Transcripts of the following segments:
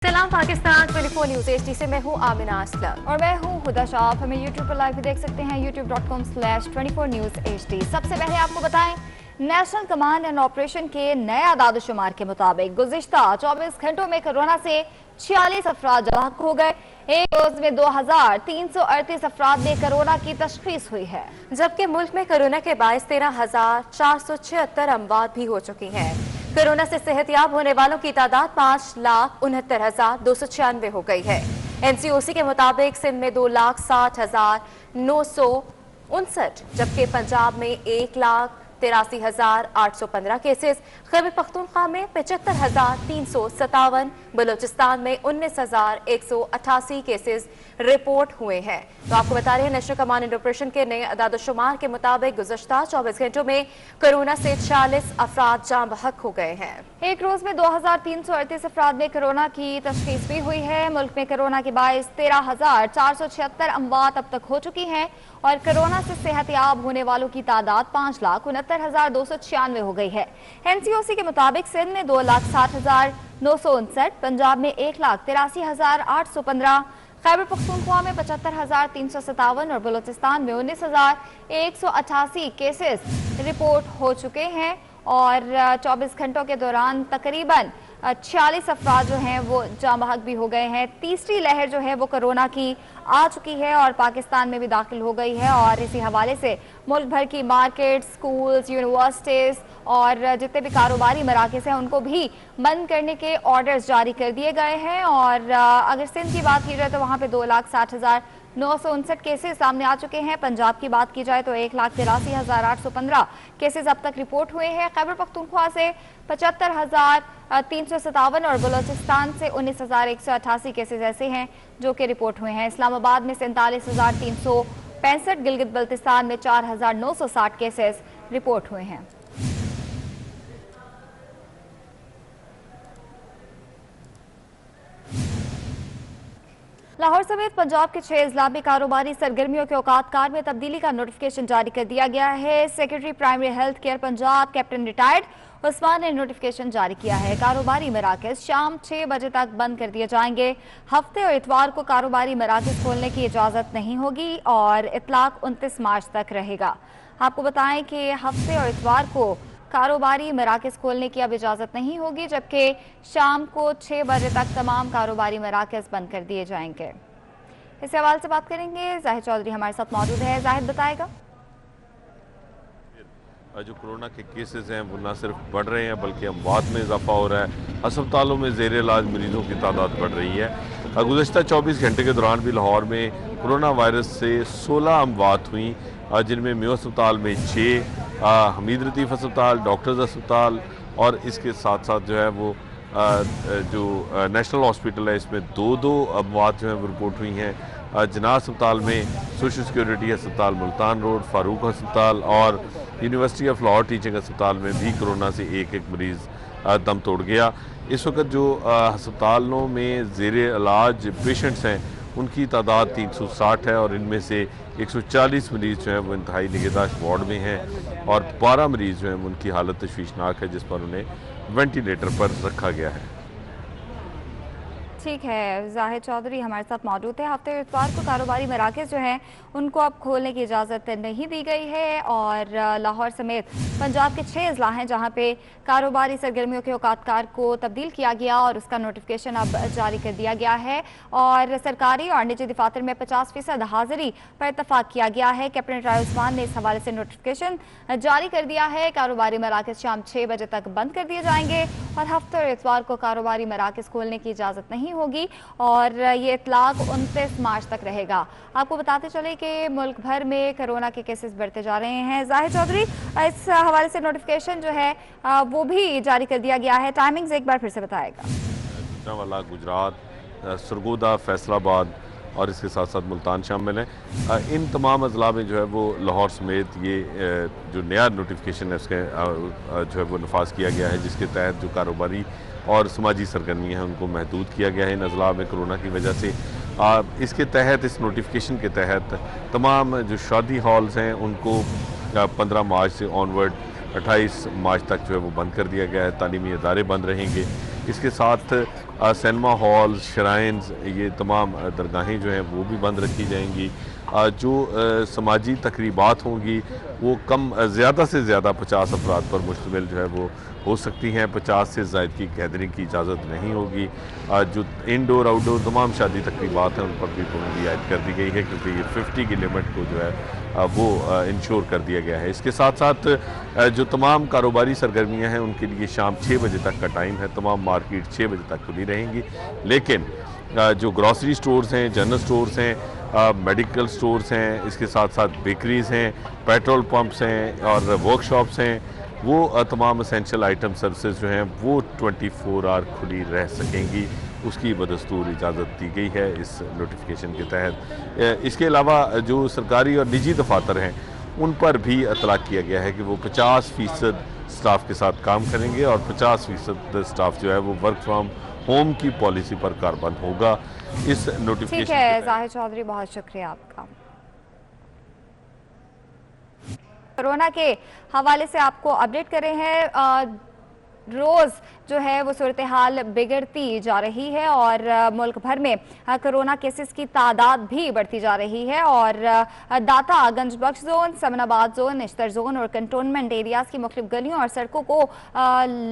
सलाम Pakistan 24 news HD से मैं हूँ आमिना असलम और मैं हूँ हुदा शाह। हमें YouTube पर लाइव भी देख सकते हैं youtube.com/24 न्यूज HD। सबसे पहले आपको बताएं, नेशनल कमांड एंड ऑपरेशन के नए आदाद-ओ-शुमार के मुताबिक गुज़िश्ता 24 घंटों में कोरोना से 46 अफराद जवाब हो गए। एक रोज में 2338 अफराद में कोरोना की तशखीस हुई है, जबकि मुल्क में कोरोना के बायस 13,476 अमवात भी हो चुकी हैं। कोरोना से सेहतयाब होने वालों की तादाद 5,69,296 हो गई है। NCOC के मुताबिक सिंध में 2,60,959, जबकि पंजाब में 1,83,815 केसेस, खैबर पख्तूनख्वा में 75,357, बलोचिस्तान में 19,188 केसेस रिपोर्ट हुए हैं। तो आपको बता रहे हैं, नेशनल कमांड एंड ऑपरेशन के नए अदाद-ओ-शुमार के मुताबिक गुज़श्ता 24 घंटों में कोरोना से 46 अफराद जाँ बहक हो गए हैं। एक रोज में 2338 अफराद में कोरोना की तशखीस भी हुई है। मुल्क में कोरोना के बायस 13,476 अमवात अब तक हो चुकी हैं और कोरोना से सेहतयाब होने वालों की तादाद 5,69,296 हो गई है। NCOC के मुताबिक सिंध में 2,60,959, पंजाब में 1,83,815, खैबर पख्तूनख्वा में 75,357 और बलोचिस्तान में 19,188 केसेस रिपोर्ट हो चुके हैं और 24 घंटों के दौरान तकरीबन 46 अफराद जो हैं वो जाँ बहक भी हो गए हैं। तीसरी लहर जो है वो कोरोना की आ चुकी है और पाकिस्तान में भी दाखिल हो गई है और इसी हवाले से मुल्क भर की मार्केट, स्कूल्स, यूनिवर्सिटीज़ और जितने भी कारोबारी मराकज़ हैं उनको भी बंद करने के ऑर्डर्स जारी कर दिए गए हैं। और अगर सिंध की बात की जाए तो वहाँ पे 2,60,959 केसेस सामने आ चुके हैं। पंजाब की बात की जाए तो 1,83,815 केसेस अब तक रिपोर्ट हुए हैं। खैबर पख्तूनख्वा से 75,357 और बलोचिस्तान से 19,188 केसेस ऐसे हैं जो कि रिपोर्ट हुए हैं। इस्लामाबाद में 47,365, गिलगित बल्तिस्तान में 4,960 केसेस रिपोर्ट हुए हैं। लाहौर समेत पंजाब के 6 अजला में कारोबारी सरगर्मियों के औकात-कार में तब्दीली का नोटिफिकेशन जारी कर दिया गया है। Secretary primary health care Punjab captain retired Usman ने नोटिफिकेशन जारी किया है। कारोबारी मराकज शाम 6 बजे तक बंद कर दिए जाएंगे। हफ्ते और इतवार को कारोबारी मराकज खोलने की इजाज़त नहीं होगी और इतलाक 29 मार्च तक रहेगा। आपको बताएं कि हफ्ते और इतवार को कारोबारी मराकज़ खोलने की अब इजाज़त नहीं होगी, जबकि शाम को 6 बजे तक तमाम कारोबारी मराकज़ बंद कर दिए जाएंगे। इस हवाले से बात करेंगे, जाहिद चौधरी हमारे साथ मौजूद है। जाहिद बताएगा। जो कोरोना के केसेस हैं वो न सिर्फ बढ़ रहे हैं बल्कि अमवात में इजाफा हो रहा है। अस्पतालों में ज़ेर इलाज मरीजों की तादाद बढ़ रही है। गुज़श्ता 24 घंटे के दौरान भी लाहौर में कोरोना वायरस से 16 अमवात हुई, जिनमें मेयो अस्पताल में 6, हमीद लतीफ़ अस्पताल, डॉक्टर्स अस्पताल और इसके साथ साथ जो है वो जो नेशनल हॉस्पिटल है इसमें 2 अमवात जो हैं वो रिपोर्ट हुई हैं। जना अस्पताल में, सोशल सिक्योरिटी अस्पताल मुल्तान रोड, फारूक अस्पताल और यूनिवर्सिटी ऑफ लाहौर टीचिंग अस्पताल में भी कोरोना से एक मरीज़ दम तोड़ गया। इस वक्त जो अस्पतालों में ज़ेर इलाज पेशेंट्स हैं उनकी तादाद 360 है और इनमें से 140 मरीज़ जो हैं वो इंतहाई निगहदाश्त वार्ड में हैं और 12 मरीज़ जो हैं उनकी हालत तशवीशनाक है, जिस पर उन्हें वेंटिलेटर पर रखा गया है। ठीक है, जाहिद चौधरी हमारे साथ मौजूद है। हफ्ते और इतवार को कारोबारी मराकज़ जो हैं उनको अब खोलने की इजाज़त नहीं दी गई है और लाहौर समेत पंजाब के 6 अजला हैं जहाँ पे कारोबारी सरगर्मियों के औकात-कार को तब्दील किया गया और उसका नोटिफिकेशन अब जारी कर दिया गया है और सरकारी और निजी दफातर में 50% हाजिरी पर इतफाक़ किया गया है। कैप्टन रिटायर्ड उस्मान ने इस हवाले से नोटिफिकेशन जारी कर दिया है। कारोबारी मराकज़ शाम 6 बजे तक बंद कर दिए जाएंगे और हफ्ते और इतवार को कारोबारी मराकज़ खोलने की इजाज़त नहीं होगी और ये इतलाक 29 मार्च तक रहेगा। आपको बताते चले कि मुल्क भर में कोरोना के केसेस बढ़ते जा रहे हैं। जाहिद चौधरी, इस हवाले से नोटिफिकेशन जो है वो भी जारी कर दिया गया है। टाइमिंग्स एक बार फिर से बताएगा। गुजरांवाला, गुजरात, सरगोदा, फैसलाबाद और इसके साथ साथ मुल्तान शामिल हैं। इन तमाम अजला में जो है वो लाहौर समेत ये जो नया नोटिफिकेशन है उसके जो है वो नफाज किया गया है, जिसके तहत जो कारोबारी और समाजी सरगर्मी हैं उनको महदूद किया गया है इन अजला में कोरोना की वजह से। इसके तहत, इस नोटिफिकेशन के तहत तमाम जो शादी हॉल्स हैं उनको 15 मार्च से ऑनवर्ड 28 मार्च तक जो है वो बंद कर दिया गया है। तालीमी इदारे बंद रहेंगे। इसके साथ सिनेमा हॉल, श्राइन्स, ये तमाम दरगाहें जो हैं वो भी बंद रखी जाएंगी। जो समाजी तकरीबात होंगी वो कम ज़्यादा से ज़्यादा 50 अफराद पर मुश्तमिल जो है वो हो सकती हैं। 50 से ज़ायद की गैदरिंग की इजाज़त नहीं होगी। जो इनडोर आउटडोर तमाम शादी तकरीबात हैं उन पर भी पाबंदी आयद कर दी गई है, क्योंकि ये 50 की लिमिट को जो है वो इंश्योर कर दिया गया है। इसके साथ साथ जो तमाम कारोबारी सरगर्मियाँ हैं उनके लिए शाम 6 बजे तक का टाइम है। तमाम मार्केट 6 बजे तक खुली रहेंगी, लेकिन जो ग्रॉसरी स्टोर्स हैं, जनरल स्टोर्स हैं, मेडिकल स्टोर्स हैं, इसके साथ साथ बेकरीज़ हैं, पेट्रोल पंप्स हैं और वर्कशॉप्स हैं, वो तमाम एसेंशियल आइटम सर्विसेज जो हैं वो 24 आवर खुली रह सकेंगी। उसकी बदस्तूर इजाज़त दी गई है इस नोटिफिकेशन के तहत। इसके अलावा जो सरकारी और निजी दफातर हैं उन पर भी इतलाक़ किया गया है कि वो 50% स्टाफ के साथ काम करेंगे और 50% स्टाफ जो है वो वर्क फ्राम होम की पॉलिसी पर कारबंद होगा। इस नोटिफिकेशन ठीक है जाहिद चौधरी, बहुत शुक्रिया आपका। कोरोना के हवाले से आपको अपडेट कर रहे हैं। रोज़ जो है वो सूरत हाल बिगड़ती जा रही है और मुल्क भर में कोरोना केसेस की तादाद भी बढ़ती जा रही है और Data, Ganjbakhsh zone, Samanabad zone, Nishtar zone और कंटोनमेंट एरियाज की मुख्तलिफ गलियों और सड़कों को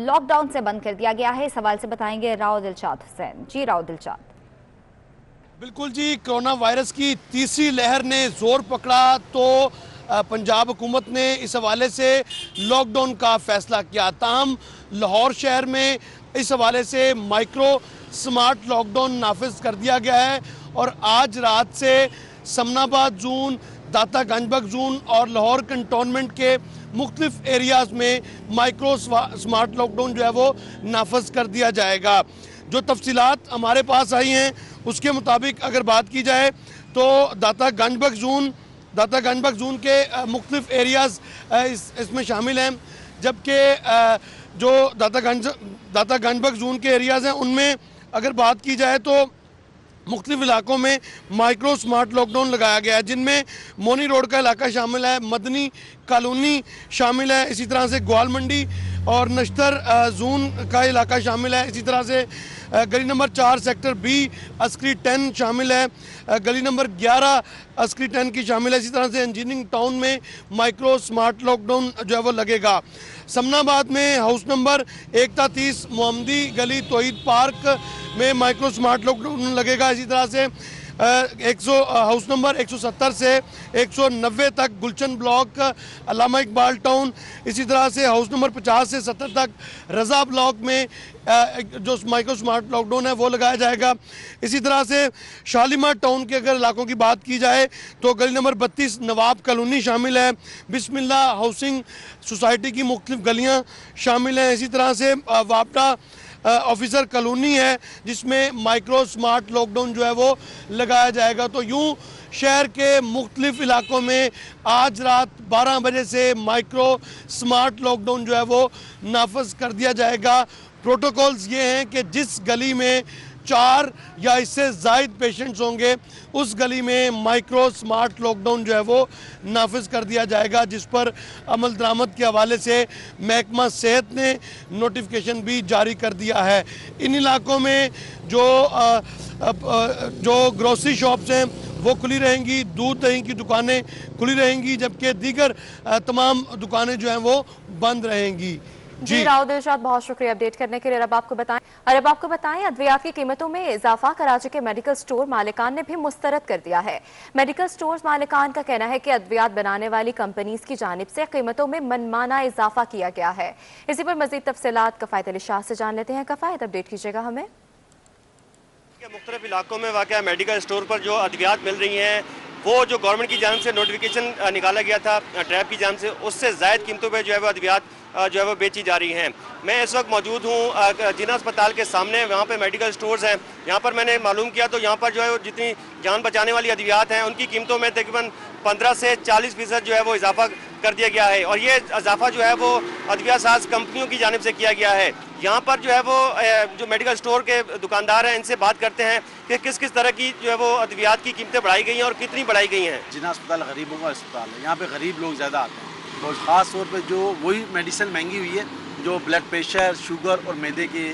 लॉकडाउन से बंद कर दिया गया है। इस हवाले से बताएंगे राव दिलशाद हुसैन। जी राव दिलशाद। बिल्कुल जी, कोरोना वायरस की तीसरी लहर ने जोर पकड़ा तो पंजाब हुकूमत ने इस हवाले से लॉकडाउन का फैसला किया। ताहम लाहौर शहर में इस हवाले से माइक्रो स्मार्ट लॉकडाउन नाफिज कर दिया गया है और आज रात से समनाबाद जोन, दाता गंजबख्श जोन और लाहौर कंटोनमेंट के मुख्तलिफ एरियाज़ में माइक्रो स्मार्ट लॉकडाउन जो है वो नाफिज कर दिया जाएगा। जो तफसीलात हमारे पास आई हैं उसके मुताबिक अगर बात की जाए तो दाता गंजबख्श जोन के मुख्तलिफ एरियाज़ इसमें शामिल हैं, जबकि जो दाता गंजबख्श जोन के एरियाज़ हैं उनमें अगर बात की जाए तो मुख्तलिफ इलाकों में माइक्रो स्मार्ट लॉकडाउन लगाया गया है, जिनमें मोनी रोड का इलाका शामिल है, मदनी कॉलोनी शामिल है, इसी तरह से ग्वाल मंडी और नश्तर जोन का इलाका शामिल है, इसी तरह से गली नंबर 4 सेक्टर B अस्करी 10 शामिल है, गली नंबर 11 अस्करी 10 की शामिल है। इसी तरह से इंजीनियरिंग टाउन में माइक्रो स्मार्ट लॉकडाउन जो है वो लगेगा। समनाबाद में हाउस नंबर 130 मोहम्मदी गली तोहीद पार्क में माइक्रो स्मार्ट लॉकडाउन लगेगा। इसी तरह से हाउस नंबर 170 से 190 तक गुलशन ब्लॉक अल्लामा इकबाल टाउन, इसी तरह से हाउस नंबर 50 से 70 तक रज़ा ब्लॉक में जो माइक्रो स्मार्ट लॉकडाउन है वो लगाया जाएगा। इसी तरह से शालीमार टाउन के अगर इलाकों की बात की जाए तो गली नंबर 32 नवाब कॉलोनी शामिल है, बिस्मिल्लाह हाउसिंग सोसाइटी की मुख्तलिफ गलियाँ शामिल हैं, इसी तरह से वापटा ऑफिसर कॉलोनी है जिसमें माइक्रो स्मार्ट लॉकडाउन जो है वो लगाया जाएगा। तो यूँ शहर के मुख्तलिफ इलाकों में आज रात 12 बजे से माइक्रो स्मार्ट लॉकडाउन जो है वो नाफिज कर दिया जाएगा। प्रोटोकॉल्स ये हैं कि जिस गली में 4 या इससे ज़ायद पेशेंट्स होंगे उस गली में माइक्रो स्मार्ट लॉकडाउन जो है वो नाफिज कर दिया जाएगा, जिस पर अमल दरामद के हवाले से महकमा सेहत ने नोटिफिकेशन भी जारी कर दिया है। इन इलाकों में जो ग्रोसरी शॉप्स हैं वो खुली रहेंगी, दूध दही की दुकानें खुली रहेंगी, जबकि दीगर तमाम दुकानें जो हैं वो बंद रहेंगी। जी राव दिलशाद, बहुत शुक्रिया अपडेट करने के लिए। अब आपको बताएं अद्वियात की कीमतों में इजाफा कराची के मेडिकल स्टोर मालिकान ने भी मुस्तरद कर दिया है। मेडिकल स्टोर मालिकान का कहना है कि अद्वियात बनाने वाली कंपनीज की जानिब से कीमतों में मनमाना इजाफा किया गया है। इसी पर मजीद तफसीलात कफायत अली शाह से जान लेते हैं। कफायत, अपडेट कीजिएगा हमें। मुख्तलिफ इलाकों में वाक़या मेडिकल स्टोर पर जो अद्वियात मिल रही हैं वो जो गवर्नमेंट की जानिब से नोटिफिकेशन निकाला गया था ट्रैप की जानिब से, उससे ज़ायद कीमतों पर जो है वो अद्वियात जो है वो बेची जा रही हैं। मैं इस वक्त मौजूद हूँ जिना अस्पताल के सामने, वहाँ पे मेडिकल स्टोर्स हैं। यहाँ पर मैंने मालूम किया तो यहाँ पर जो है जितनी जान बचाने वाली अद्वियात हैं उनकी कीमतों में तकरीबन 15 से 40% जो है वो इजाफा कर दिया गया है और ये इजाफा जो है वो अद्विया साज कंपनियों की जानिब से किया गया है। यहाँ पर जो है वो जो मेडिकल स्टोर के दुकानदार हैं इनसे बात करते हैं कि किस किस तरह की जो है वो अद्वियात की कीमतें बढ़ाई गई हैं और कितनी बढ़ाई गई हैं। जिना अस्पताल गरीबों का अस्पताल है, यहाँ पे गरीब लोग ज़्यादा आते हैं और ख़ास तौर पे जो वही मेडिसिन महंगी हुई है जो ब्लड प्रेशर, शुगर और मैदे के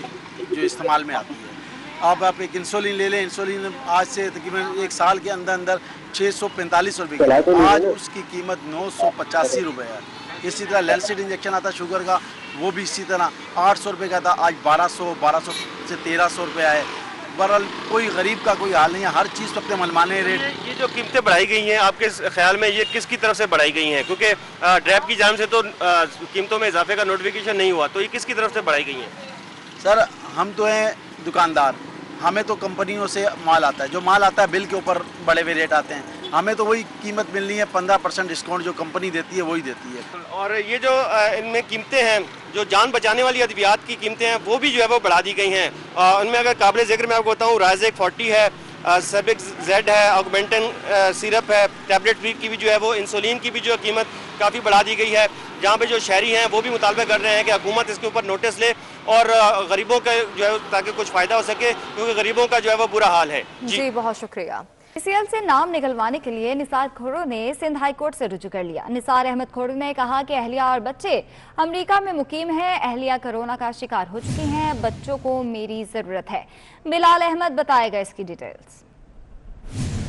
जो इस्तेमाल में आती है, आप एक इंसुलिन ले लें, इंसुलिन आज से तकरीबन 1 साल के अंदर अंदर 645 रुपये की, आज उसकी कीमत 985 रुपये है। इसी तरह लेंसिड इंजेक्शन आता है शुगर का, वो भी इसी तरह 800 रुपये का था, आज 1200 से 1300 रुपये आए। बहरहाल कोई गरीब का कोई हाल नहीं है, हर चीज़ पर अपने मनमाने रेट। ये जो कीमतें बढ़ाई गई हैं आपके ख्याल में ये किसकी तरफ से बढ़ाई गई हैं? क्योंकि ड्रैब की जान से तो कीमतों में इजाफे का नोटिफिकेशन नहीं हुआ, तो ये किसकी तरफ से बढ़ाई गई हैं? सर हम तो हैं दुकानदार, हमें तो कंपनियों से माल आता है, जो माल आता है बिल के ऊपर बड़े हुए रेट आते हैं, हमें तो वही कीमत मिलनी है, 15% डिस्काउंट जो कंपनी देती है वही देती है। और ये जो इनमें कीमतें हैं, जो जान बचाने वाली अद्वियात की कीमतें हैं, वो भी जो है वो बढ़ा दी गई हैं। उनमें अगर काबिल ज़िक्र मैं आपको बताऊँ, राइजेक 40 है, सेबिक जेड है, ऑगमेंटन सिरप है, टैबलेट फ्री की भी जो है वो, इंसुलिन की भी जो कीमत काफ़ी बढ़ा दी गई है। जहाँ पे जो शहरी हैं वो भी मुतालबा कर रहे हैं कि हुकूमत इसके ऊपर नोटिस ले और गरीबों का जो है ताकि कुछ फ़ायदा हो सके, क्योंकि गरीबों का जो है वो बुरा हाल है। जी बहुत शुक्रिया। PCL से नाम निकलवाने के लिए निसार खोड़ो ने सिंध हाई कोर्ट से रुजू कर लिया। निसार अहमद खोड़ो ने कहा कि अहलिया और बच्चे अमेरिका में मुकीम हैं, अहलिया कोरोना का शिकार हो चुकी हैं, बच्चों को मेरी ज़रूरत है। बिलाल अहमद बताएगा इसकी डिटेल्स।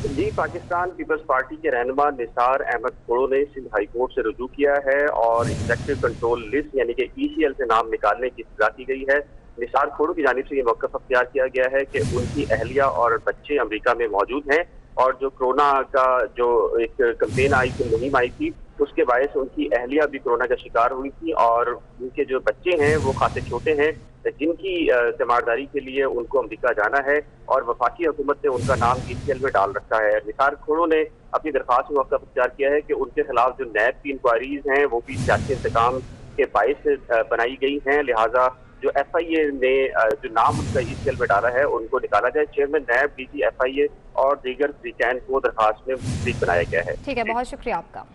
जी, पाकिस्तान पीपल्स पार्टी के रहनुमा निसार अहमद खोड़ो ने सिंध हाई कोर्ट से रुजू किया है और एग्जेक्टिव कंट्रोल लिस्ट यानी कि ECL से नाम निकालने की सजा की गई है। निसार खोड़ो की जानिब से ये मौक़िफ़ अख्तियार किया गया है कि उनकी अहलिया और बच्चे अमेरिका में मौजूद हैं और जो कोरोना का जो एक कैंपेन आई थी, मुहिम आई थी, उसके बायस उनकी अहलिया भी कोरोना का शिकार हुई थी और उनके जो बच्चे हैं वो खासे छोटे हैं, जिनकी तीमारदारी के लिए उनको अमेरिका जाना है और वफाकी हुकूमत ने उनका नाम ECL में डाल रखा है। निसार खोड़ो ने अपनी दरख्वास्त में मौक़िफ़ अख्तियार किया है कि उनके खिलाफ जो नैब की इंक्वायरीज हैं वो भी सियासी इंतकाम के बायस बनाई गई हैं, लिहाजा जो FIA ने जो नाम उनका ECL में डाला है उनको निकाला जाए। चेयरमैन नैब, DG FIA और दीगर फ्रीकैन को दरख्वास्त में मुस्तरद बनाया गया है। ठीक है, बहुत शुक्रिया आपका।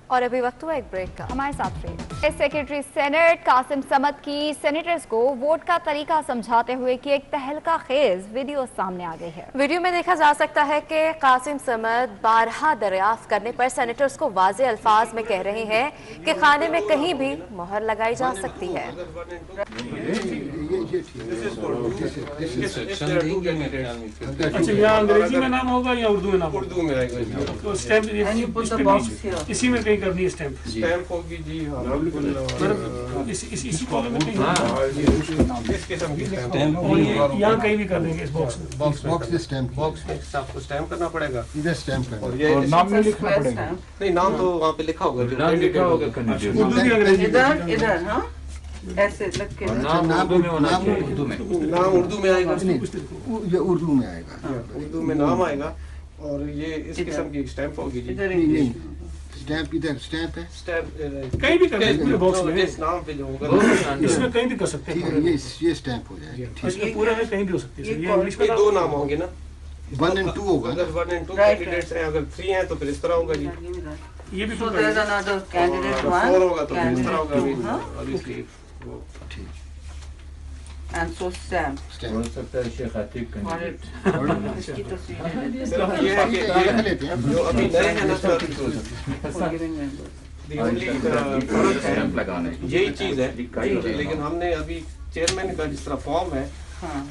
और अभी वक्त हुआ एक ब्रेक का, हमारे साथ रहिए। सेक्रेटरी सेनेट कासिम समद की सेनेटर्स को वोट का तरीका समझाते हुए की एक तहलका खेज वीडियो सामने आ गई है। वीडियो में देखा जा सकता है कि कासिम समद बारहा दरियाफ्त करने पर सेनेटर्स को वाज़े अल्फाज में कह रहे हैं कि खाने में कहीं भी मोहर लगाई जा सकती है। अच्छा, यहाँ अंग्रेजी में नाम होगा या उर्दू में नाम? उर्दू में आएगा। तो स्टैम्प इसी में कहीं करनी है, स्टैम्प होगी जी। इसी कॉलम में इस किस्म की स्टैम्प और यहाँ कहीं भी कर देंगे। इस बॉक्स में स्टैम्प, बॉक्स में आपको स्टैम्प करना पड़ेगा, इधर स्टैम्प करना और ये नाम में लिखना पड़ेगा। नहीं, नाम तो वहाँ पे लिखा होगा, जो लिखा होगा उर्दू की अंग्रेजी इधर। हाँ, ऐसे लिख के नाम उर्दू में आएगा, ये उर्दू में आएगा, उर्दू में नाम आएगा और ये इस किस्म की स्टैम्प होगी जी। स्टैम्प इधर स्टैम्प है, स्टैम्प कहीं भी कर सकते हैं, बॉक्स में इस नाम पे जो होगा इसमें कहीं भी कर सकते हैं। ये स्टैम्प हो जाएगा, इसमें पूरा है, कहीं भी हो सकती है। ये इंग्लिश में दो नाम होंगे ना, 1 और 2 होगा। अगर 1 और 2 कैंडिडेट्स हैं, अगर 3 हैं तो फिर इस तरह होगा जी। ये भी तो कैंडिडेट 4 होगा तो इस तरह होगा ऑब्वियसली वो। ठीक, and so stamp हो सकता है शेख आतिक इसकी तस्वीर जो अभी नए हैं ना सर, यही चीज है। लेकिन हमने अभी चेयरमैन का जिस तरह फॉर्म है,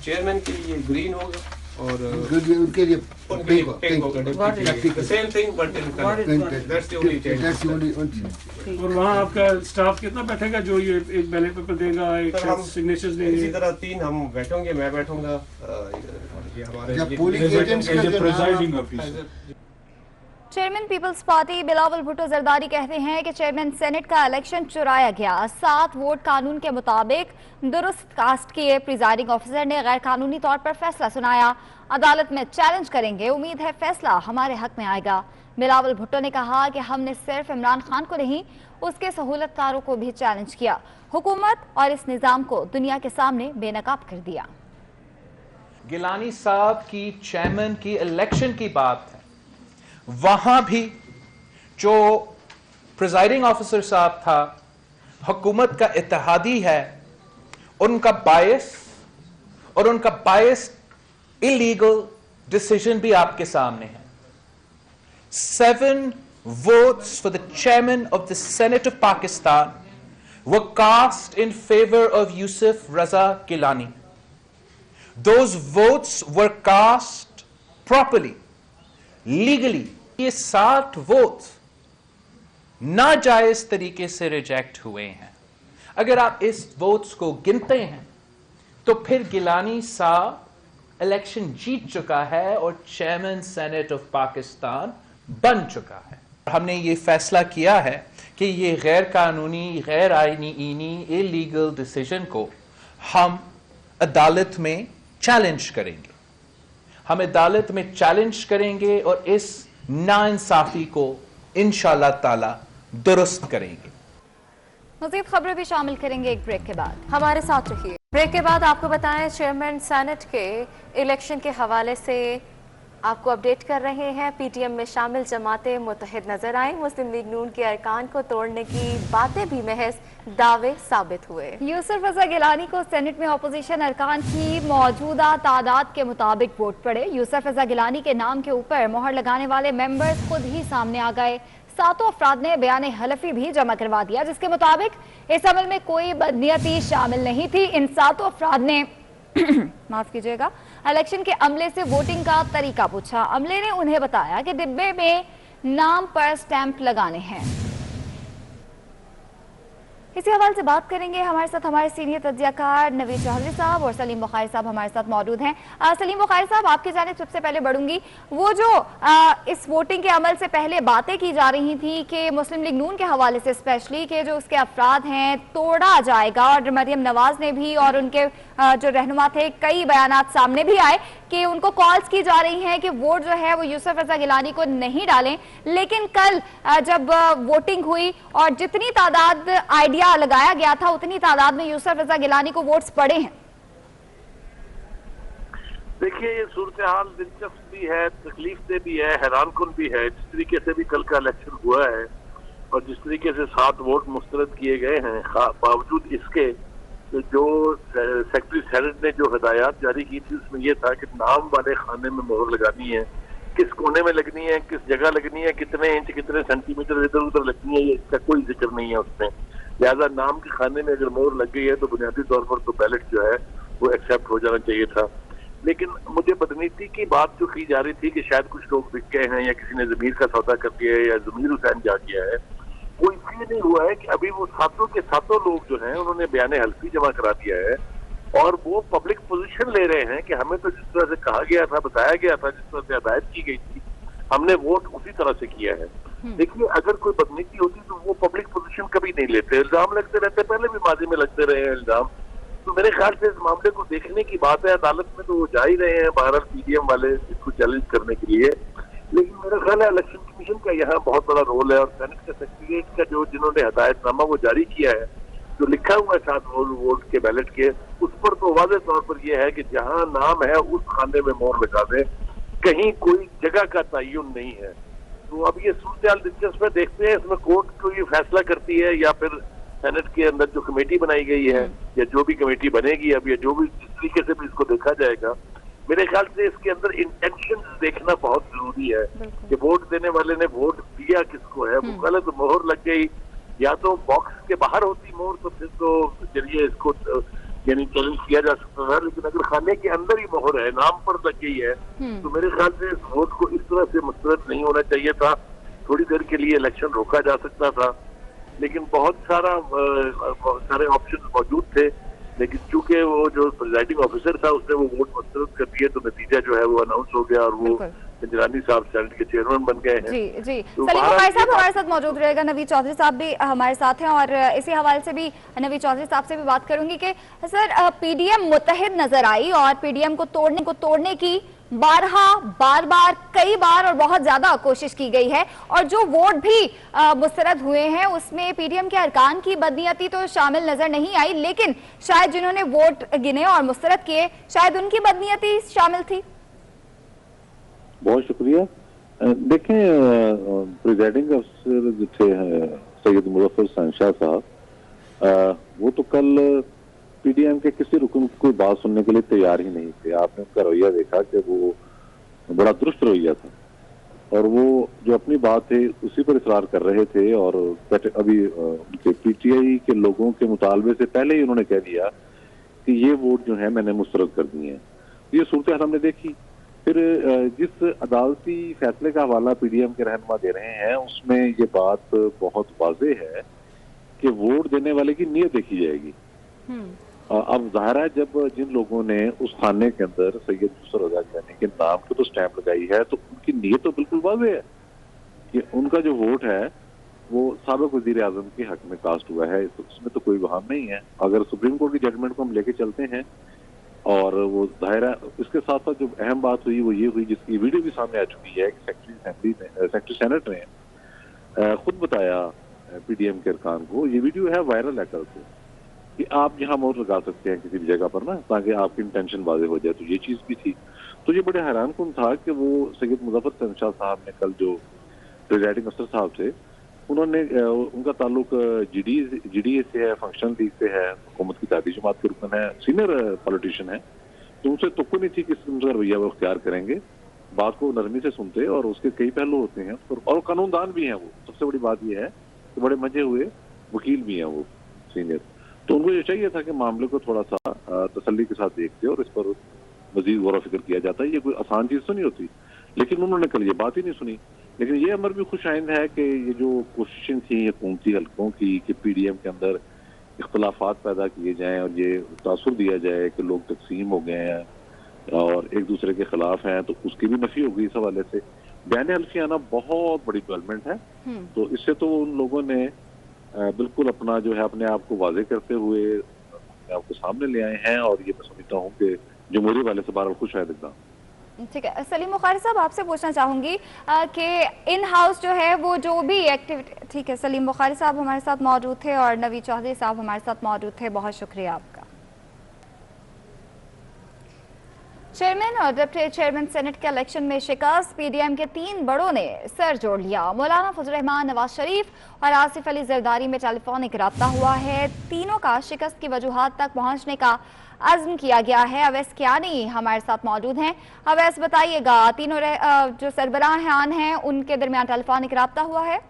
चेयरमैन के लिए ग्रीन होगा और उनके लिए पिंक होगा, same thing but in colour, that's the only change. और वहाँ आपका स्टाफ कितना बैठेगा जो ये एक बैलेट पेपर देगा, एक सिग्नेचर्स देंगे? इसी तरह 3 हम बैठेंगे, मैं बैठूंगा, ये हमारे पोलिंग एजेंट्स का presiding officer. Chairman Peoples Party Bilawal Bhutto Zardari कहते हैं कि चेयरमैन सेनेट का इलेक्शन चुराया गया। 7 वोट कानून के मुताबिक दुरुस्त कास्ट किए। प्रिजाइडिंग ऑफिसर ने गैर कानूनी तौर पर फैसला सुनाया। अदालत में चैलेंज करेंगे, उम्मीद है फैसला हमारे हक में आएगा। बिलावल भुट्टो ने कहा कि हमने सिर्फ इमरान खान को नहीं, उसके सहूलतकारों को भी चैलेंज किया। हुकूमत और इस निज़ाम को दुनिया के सामने बेनकाब कर दिया। गिलानी साहब की चेयरमैन की इलेक्शन की बात है, वहां भी जो प्रिजाइडिंग ऑफिसर साहब था, हुकूमत का इत्तेहादी है, उनका बायस और उनका बायस इलीगल डिसीजन भी आपके सामने है। 7 votes for the chairman of the Senate of Pakistan were cast in favor of Yusuf Raza Gilani. Those votes were cast properly, legally. ये 60 वोट्स नाजायज तरीके से रिजेक्ट हुए हैं। अगर आप इस वोट्स को गिनते हैं तो फिर गिलानी साहब इलेक्शन जीत चुका है और चेयरमैन सेनेट ऑफ पाकिस्तान बन चुका है। हमने ये फैसला किया है कि ये गैर कानूनी, गैर आईनी, इलीगल डिसीजन को हम अदालत में चैलेंज करेंगे। हम अदालत में चैलेंज करेंगे और इस नाइंसाफी को इंशाअल्लाह ताला दुरुस्त करेंगे। मज़ीद खबरें भी शामिल करेंगे एक ब्रेक के बाद। हमारे साथ रहिए। ब्रेक के बाद आपको बताएं, चेयरमैन सेनेट के इलेक्शन के हवाले से आपको अपडेट कर रहे हैं। पीटीएम में शामिल जमातें मुत्तहिद नजर आई। मुस्लिम लीग नून के अरकान को तोड़ने की बातें भी महज दावे साबित हुए। यूसुफ रज़ा गिलानी को सेनेट में अपोजिशन अरकान की मौजूदा तादाद के मुताबिक वोट पड़े। यूसुफ रज़ा गिलानी के नाम के ऊपर मोहर लगाने वाले मेंबर्स खुद ही सामने आ गए। 7 अफराद ने बयान हलफी भी जमा करवा दिया, जिसके मुताबिक इस अमल में कोई बदनीयती शामिल नहीं थी। इन 7 अफराद ने माफ कीजिएगा, इलेक्शन के अमले से वोटिंग का तरीका पूछा। अमले ने उन्हें बताया कि डिब्बे में नाम पर स्टैंप लगाने हैं। इसी हवाले से बात करेंगे। हमारे साथ हमारे सीनियर तज्जियाकार नवीद चौधरी साहब और सलीम बुखारी साहब हमारे साथ मौजूद हैं। सलीम बुखारी साहब, आपकी जानिब सबसे पहले बढ़ूंगी। वो जो इस वोटिंग के अमल से पहले बातें की जा रही थी कि मुस्लिम लीग नून के हवाले से स्पेशली कि जो उसके अफराद हैं तोड़ा जाएगा, और मरियम नवाज ने भी और उनके जो रहनुमा थे कई बयानात सामने भी आए कि उनको कॉल्स की जा रही हैं कि वोट जो है वो यूसुफ रज़ा गिलानी को नहीं डालें। लेकिन कल जब वोटिंग हुई और जितनी तादाद आइडिया लगाया गया था उतनी तादाद में यूसुफ रज़ा गिलानी को वोट्स पड़े हैं। देखिए, ये सूरत हाल दिलचस्प भी है, तकलीफ दे भी है, हैरान कुन भी है। जिस तरीके से भी कल का इलेक्शन हुआ है और जिस तरीके से 7 वोट मुस्तरद किए गए हैं, बावजूद इसके जो सेक्रेटरी सेनेट ने जो हिदायत जारी की थी उसमें यह था कि नाम वाले खाने में मोहर लगानी है, किस कोने में लगनी है, किस जगह लगनी है, कितने इंच कितने सेंटीमीटर इधर उधर लगनी है, ये इसका कोई जिक्र नहीं है उसमें। लिहाजा नाम के खाने में अगर मोहर लग गई है तो बुनियादी तौर पर तो बैलेट जो है वो एक्सेप्ट हो जाना चाहिए था। लेकिन मुझे बदनीति की बात जो की जा रही थी कि शायद कुछ लोग बिक गए हैं या किसी ने जमीर का सौदा कर दिया है या जमीर हुसैन जा किया है, वो इसलिए नहीं हुआ है कि अभी वो 7 के 7 लोग जो हैं उन्होंने बयान हल्फी जमा करा दिया है और वो पब्लिक पोजीशन ले रहे हैं कि हमें तो जिस तरह से कहा गया था, बताया गया था, जिस तरह से हदायत की गई थी, हमने वोट उसी तरह से किया है। देखिए, अगर कोई बदनीति होती तो वो पब्लिक पोजीशन कभी नहीं लेते। इल्जाम लगते रहते, पहले भी माजी में लगते रहे हैं इल्जाम। तो मेरे ख्याल से इस मामले को देखने की बात है। अदालत में तो वो जा ही रहे हैं बहरहाल पीडीएम वाले इसको चैलेंज करने के लिए। लेकिन मेरा ख्याल है इलेक्शन कमीशन का यहाँ बहुत बड़ा रोल है और सेनेट का सेक्रेटरीट का जो जिन्होंने हदायतनामा वो जारी किया है, जो लिखा हुआ है 7 वोट के बैलेट के, उस पर तो वाज़ेह तौर पर यह है कि जहाँ नाम है उस खाने में मोहर लगा दें, कहीं कोई जगह का तयन नहीं है। तो अब ये सूरत दिलचस्प है, देखते हैं इसमें कोर्ट को ये फैसला करती है या फिर सेनेट के अंदर जो कमेटी बनाई गई है या जो भी कमेटी बनेगी अब, या जो भी जिस तरीके से भी इसको देखा जाएगा, मेरे ख्याल से इसके अंदर इंटेंशन देखना बहुत जरूरी है कि वोट देने वाले ने वोट दिया किसको है। वो गलत मोहर लग गई, या तो बॉक्स के बाहर होती मोहर तो फिर तो जरिए इसको यानी चैलेंज किया जा सकता था। लेकिन अगर खाने के अंदर ही मोहर है, नाम पर लग गई है, तो मेरे ख्याल से इस वोट को इस तरह से मुस्तरद नहीं होना चाहिए था। थोड़ी देर के लिए इलेक्शन रोका जा सकता था, लेकिन बहुत सारे ऑप्शन मौजूद थे। लेकिन चूंकि वो जो प्रिजाइडिंग ऑफिसर था उसने वो वोट मुस्तरद कर दिए, तो नतीजा जो है वो अनाउंस हो गया और वो जिलानी साहब सेनेट के चेयरमैन बन गए हैं। जी जी, सलीम बुखारी साहब हमारे साथ मौजूद रहेगा, नवीद चौधरी साहब भी हमारे साथ हैं और इसी हवाले से भी नवीद चौधरी साहब से भी बात करूंगी कि सर पीडीएम मुत्तहिद नजर आई और पीडीएम को तोड़ने की बार बार कई बार और बहुत ज्यादा कोशिश की गई है, और जो वोट भी मुस्तरद हुए हैं उसमें पीडीएम के अरकान की बदनीयती तो शामिल नजर नहीं आई, लेकिन शायद जिन्होंने वोट गिने और मुस्तरद किए शायद उनकी बदनीयती शामिल थी। बहुत शुक्रिया। देखें, प्रिजाइडिंग अफसर जो थे सैयद मुजफ्फर शहनशाह साहब, वो तो कल पीडीएम के किसी रुकन की कोई बात सुनने के लिए तैयार ही नहीं थे। आपने उनका रवैया देखा कि वो बड़ा दुरुस्त रवैया था और वो जो अपनी बात है उसी पर इसरार कर रहे थे। और अभी उनके पीटीआई के लोगों के मुतालबे से पहले ही उन्होंने कह दिया कि ये वोट जो है मैंने मुस्तरद कर दिए हैं। ये सूरत हाल हमने देखी। फिर जिस अदालती फैसले का हवाला पीडीएम के रहनुमा दे रहे हैं उसमें ये बात बहुत वाज़ेह है कि वोट देने वाले की नीयत देखी जाएगी। अब जाहिर है जब जिन लोगों ने उस खाने के अंदर सैयद मुसर रजा गिलानी के नाम की तो स्टैंप लगाई है तो उनकी नीयत तो बिल्कुल वाज़ेह है कि उनका जो वोट है वो साबिक वज़ीर आज़म के हक में कास्ट हुआ है। इसमें तो कोई वहाम नहीं है। अगर सुप्रीम कोर्ट की जजमेंट को हम लेके चलते हैं और वो जाहिर है इसके साथ साथ जो अहम बात हुई वो ये हुई जिसकी वीडियो भी सामने आ चुकी है कि सेक्रेटरी सेनेट ने खुद बताया पीडीएम के अरकान को, ये वीडियो है वायरल है कल से, कि आप यहाँ मोहर लगा सकते हैं किसी भी जगह पर ना ताकि आपकी इंटेंशन वाज़ेह हो जाए। तो ये चीज़ भी थी। तो ये बड़े हैरान कुन था कि वो सैयद मुज़फ़्फ़र शहंशाह साहब ने कल जो प्रिजाइडिंग अफसर साहब थे उन्होंने उनका ताल्लुक जीडीए से है, फंक्शनल लीग से है, हुकूमत की तादी जमात के रुकन है, सीनियर पॉलिटिशियन है। तो उनसे तो नहीं थी कि उनका रवैया वो इख्तियार करेंगे। बात को नरमी से सुनते और उसके कई पहलू होते हैं और कानूनदान भी हैं। वो सबसे बड़ी बात यह है कि बड़े मजे हुए वकील भी हैं वो सीनियर। तो उनको ये चाहिए था कि मामले को थोड़ा सा तसल्ली के साथ देखते और इस पर मजीद गौर फिक्र किया जाता है। ये कोई आसान चीज़ तो नहीं होती, लेकिन उन्होंने कल ये बात ही नहीं सुनी। लेकिन ये अमर भी खुश आइंद है कि ये जो कोशिशें थी हुकूमती हल्कों की कि पीडीएम के अंदर इख्तलाफात पैदा किए जाएं और ये तासुर दिया जाए कि लोग तकसीम हो गए हैं और एक दूसरे के खिलाफ हैं, तो उसकी भी नफी हो गई इस हवाले से। बयान हल्फी आना बहुत बड़ी डेवलपमेंट है। तो इससे तो उन लोगों ने बिल्कुल अपना जो है अपने आप को वाजे करते हुए अपने आप को सामने ले आए हैं और ये मैं समझता हूँ कि जमहूरी वाले से बहरहाल खुश है एकदम। ठीक है, सलीम बुखारी साहब आपसे पूछना चाहूंगी कि इन हाउस जो है वो जो भी एक्टिविटी, ठीक है, सलीम बुखारी साहब हमारे साथ मौजूद थे और नवीद चौधरी साहब हमारे साथ मौजूद थे, बहुत शुक्रिया आपका। चेयरमैन और डिप्टी चेयरमैन सेनेट के इलेक्शन में शिकस्त, पीडीएम के 3 बड़ों ने सर जोड़ लिया। मौलाना फजल रहमान, नवाज शरीफ और आसिफ अली जरदारी में टेलीफोनिक राब्ता हुआ है। तीनों का शिकस्त की वजूहात तक पहुंचने का अज़्म किया गया है। अवैस कियानी हमारे साथ मौजूद हैं। अवैस बताइएगा, तीनों जो सरबराहान हैं उनके दरमियान टेलीफोनिक राब्ता हुआ है?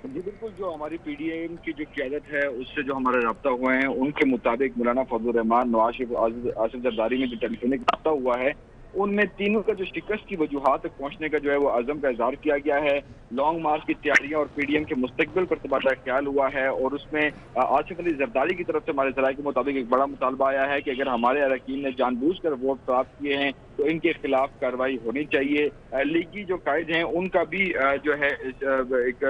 जी बिल्कुल, जो हमारी पीडीएम की जो क़यादत है उससे जो हमारा रब्ता हुआ है उनके मुताबिक मौलाना फजल रहमान, नवाज शरीफ, आसिफ जरदारी में जो टेलीफोनिक रब्ता हुआ है उनमें तीनों का जो शिकस्त की वजूहात तक पहुंचने का जो है वो अज़म का इज़हार किया गया है। लॉन्ग मार्च की तैयारियां और पीडीएम के मुस्तकबिल पर तबादला ख्याल हुआ है और उसमें आसिफ अली जरदारी की तरफ से हमारे ज़राए के मुताबिक एक बड़ा मुतालबा आया है कि अगर हमारे अरकान ने जानबूझकर वोट प्राप्त किए हैं तो इनके खिलाफ कार्रवाई होनी चाहिए। लीगी जो कायद हैं उनका भी जो है एक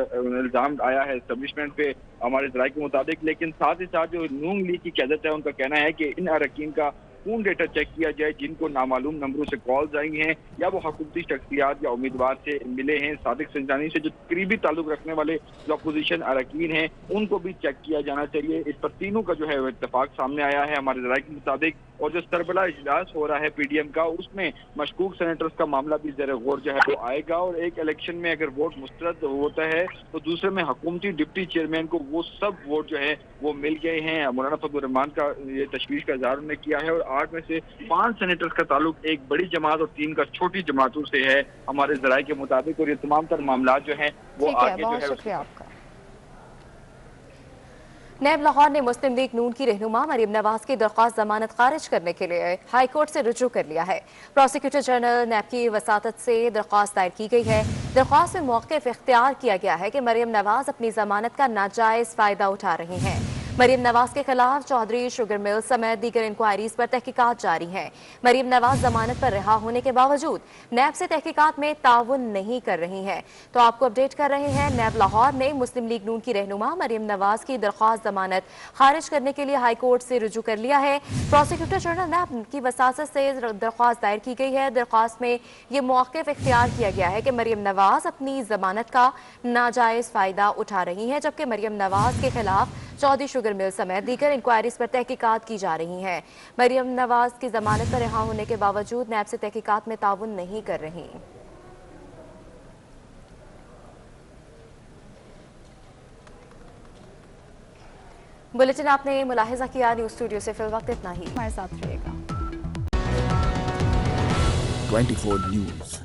इल्ज़ाम आया है एस्टेब्लिशमेंट पे हमारे ज़राए के मुताबिक। लेकिन साथ ही साथ जो नून लीग की क़यादत है उनका कहना है कि इन अरकान का फोन डेटा चेक किया जाए जिनको नामालूम नंबरों से कॉल्स आई हैं या वो हुकूमती शख्सियात या उम्मीदवार से मिले हैं। सादिक संजानी से जो करीबी ताल्लुक रखने वाले जो अपोजिशन अरकान हैं उनको भी चेक किया जाना चाहिए। इस पर तीनों का जो है वो इत्तेफाक सामने आया है हमारे ज़राए के मुताबिक। और जो सरबला इजलास हो रहा है पीडीएम का उसमें मशकूक सेनेटर्स का मामला भी ज़ेर गौर जो है वो आएगा। और एक इलेक्शन में अगर वोट मुस्तरद होता है तो दूसरे में हुकूमती डिप्टी चेयरमैन को वो सब वोट जो है वो मिल गए हैं। मौलाना फजल रहमान का ये तशवीश का इज़हार उन्होंने किया है और 8 में से 5 सेनेटर्स का ताल्लुक एक बड़ी जमात और 3 का छोटी जमातों से है हमारे ज़राए के मुताबिक। और ये तमाम तर मामला जो है वो आगे जो है। शुक्रिया आपका। नैब लाहौर ने मुस्लिम लीग नून की रहनुमा मरीम नवाज की दरख्वास्त जमानत खारिज करने के लिए हाई कोर्ट से रुजू कर लिया है। प्रोसिक्यूटर जनरल नैब की वसातत से दरख्वास्त दायर की गई है। दरख्वास्त में मौक़िफ़ इख्तियार किया गया है कि मरीम नवाज अपनी जमानत का नाजायज़ फ़ायदा उठा रही हैं। मरीम नवाज के खिलाफ चौधरी शुगर मिल समेत दीगर इंक्वायरीज पर तहकीकात जारी हैं। मरीम नवाज जमानत पर रिहा होने के बावजूद नैब से तहकीकात में ताउन नहीं कर रही हैं। तो आपको अपडेट कर रहे हैं, नैब लाहौर ने मुस्लिम लीग नून की रहनुमा मरीम नवाज की दरख्वास्त जमानत खारिज करने के लिए हाई कोर्ट से रुजू कर लिया है। प्रोसिक्यूटर जनरल नैब की वसासत से दरख्वास्त दायर की गई है। दरख्वास्त में ये मौक़िफ़ इख्तियार किया गया है कि मरीम नवाज अपनी जमानत का नाजायज़ फ़ायदा उठा रही हैं, जबकि मरीम नवाज के खिलाफ चौधरी शुगर मिल समेत दीगर इंक्वायरीज पर तहकीकात की जा रही हैं। मरीम नवाज की जमानत पर रिहा होने के बावजूद नैब से तहकीकात में ताउन नहीं कर रही। बुलेटिन आपने मुलाहिजा किया। न्यूज़ स्टूडियो से फिल वक्त इतना ही। हमारे साथ रहिएगा। 24 न्यूज़।